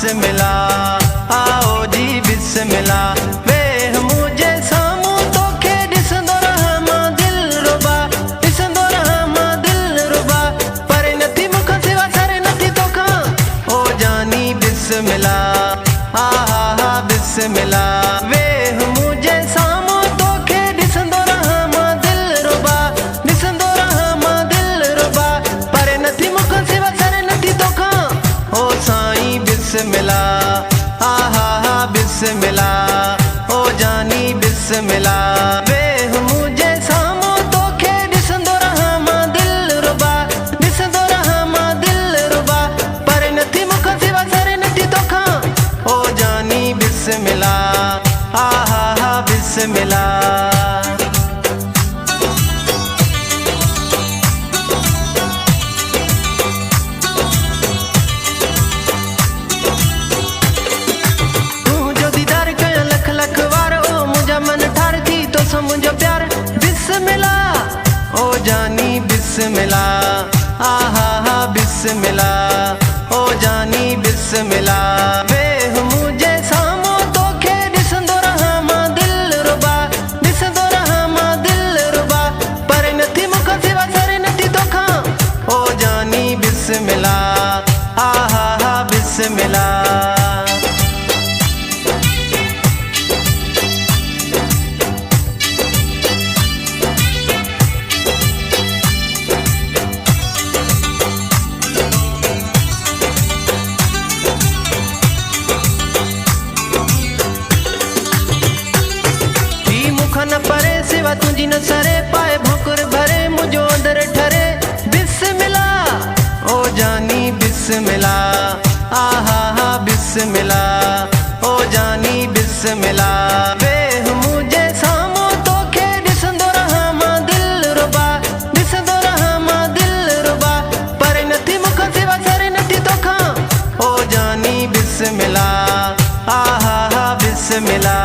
बिस्मिल्ला, आओ जी बिस्मिल्ला। वेह मुझे सामू तोखे ॾिसंदो रहां मां दिल रुबा, ॾिसंदो रहां मां दिल रुबा। परे नथी मूंखां सिवा सरे नथी तोखां, ओ जानी बिस्मिल्ला, हा हा हा बिस्मिल्ला। वेह मुझे सामू तोखे ॾिसंदो रहां मां दिल रुबा, ॾिसंदो रहां मां दिल रुबा। परे नथी मूंखां सिवा सरे नथी तोखां, ओ साईं बिस्मिल्ला, हा हा हा बिस्मिल्ला, ओ जानी बिस्मिल्ला। वेह मुझे सामू तोखे ॾिसंदो रहां मां दिल रुबा, ॾिसंदो रहां मां दिल रुबा। परे नथी मूंखां सिवा सरे नथी तोखां, ओ जानी बिस्मिल्ला, हा हा हा बिस्मिल्ला। मन ठार थी तो मुझो प्यार बिस्मिल्ला, ओ जानी बिस्मिल्ला, हा हा हा बिस्मिल्ला, ओ जानी बिस्मिल्ला। वेह मुझे सामू तोखे ॾिसंदो रहां मां दिल रुबा, ॾिसंदो रहां मां दिल रुबा। परे नथी मूंखां सिवा सरे नथी तोखां, ओ जानी बिस्मिल्ला, हा हा हा बिस्मिल्ला। न परे सिवा तुझी न सरे, पाए भोकुर भरे मुझो अंदर ठरे बिस्मिल्ला, ओ जानी बिस्मिल्ला, हा हा हा बिस्मिल्ला, ओ जानी बिस्मिल्ला। वेह मुझे सामू तोखे ॾिसंदो रहां मां दिल रुबा, ॾिसंदो रहां मां दिल रुबा। परे नथी मूंखां सिवा सरे नथी तोखां, ओ जानी बिस्मिल्ला, हा हा हा बिस्मिल्ला।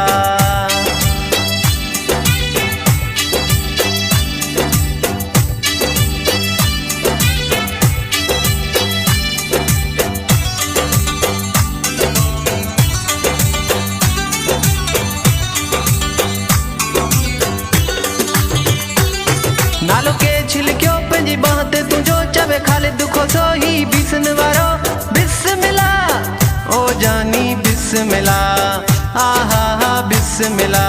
नालो के छिलकियो पंहिंजी बाह ते तुंहिंजो, चवे ख़ालिद खोसो ही बीसन वारो बिस्मिल्ला, ओ जानी बिस्मिल्ला, हा हा हा बिस्मिल्ला।